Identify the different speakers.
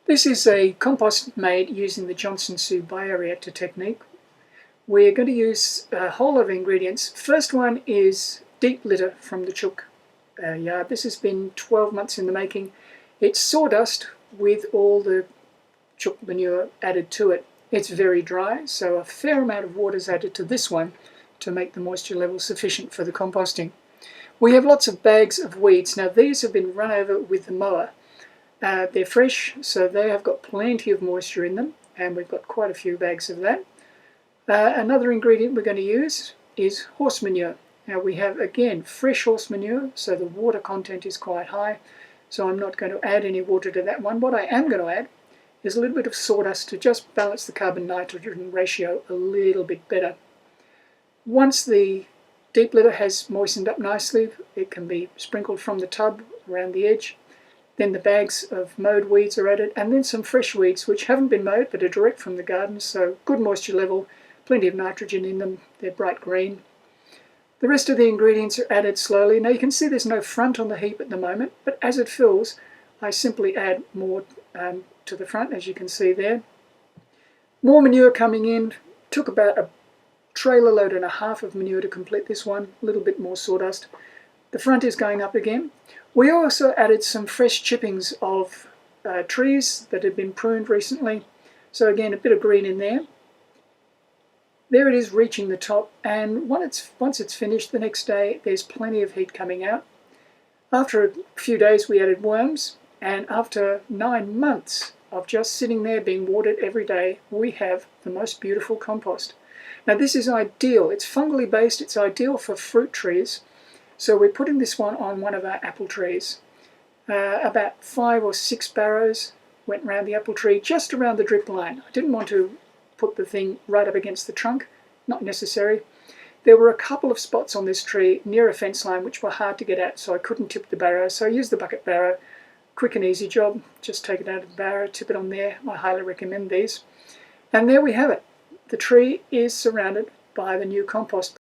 Speaker 1: This is a compost made using the Johnson-Su Bioreactor technique. We're going to use a whole lot of ingredients. First one is deep litter from the chook yard. This has been 12 months in the making. It's sawdust with all the chook manure added to it. It's very dry, so a fair amount of water is added to this one to make the moisture level sufficient for the composting. We have lots of bags of weeds. Now these have been run over with the mower. They're fresh, so they have got plenty of moisture in them, and we've got quite a few bags of that. Another ingredient we're going to use is horse manure. Now we have, again, fresh horse manure, so the water content is quite high, so I'm not going to add any water to that one. What I am going to add is a little bit of sawdust to just balance the carbon-nitrogen ratio a little bit better. Once the deep litter has moistened up nicely, it can be sprinkled from the tub around the edge. Then the bags of mowed weeds are added, and then some fresh weeds which haven't been mowed but are direct from the garden, so good moisture level, plenty of nitrogen in them, they're bright green. The rest of the ingredients are added slowly. Now you can see there's no front on the heap at the moment, but as it fills I simply add more to the front, as you can see there. More manure coming in. Took about a trailer load and a half of manure to complete this one, a little bit more sawdust. The front is going up again. We also added some fresh chippings of trees that had been pruned recently. So again, a bit of green in there. There it is reaching the top, and once it's finished the next day, there's plenty of heat coming out. After a few days we added worms, and after 9 months of just sitting there being watered every day, we have the most beautiful compost. Now this is ideal. It's fungally based. It's ideal for fruit trees. So we're putting this one on one of our apple trees. About 5 or 6 barrows went around the apple tree, just around the drip line. I didn't want to put the thing right up against the trunk, not necessary. There were a couple of spots on this tree near a fence line which were hard to get at, so I couldn't tip the barrow, so I used the bucket barrow. Quick and easy job, just take it out of the barrow, tip it on there. I highly recommend these. And there we have it. The tree is surrounded by the new compost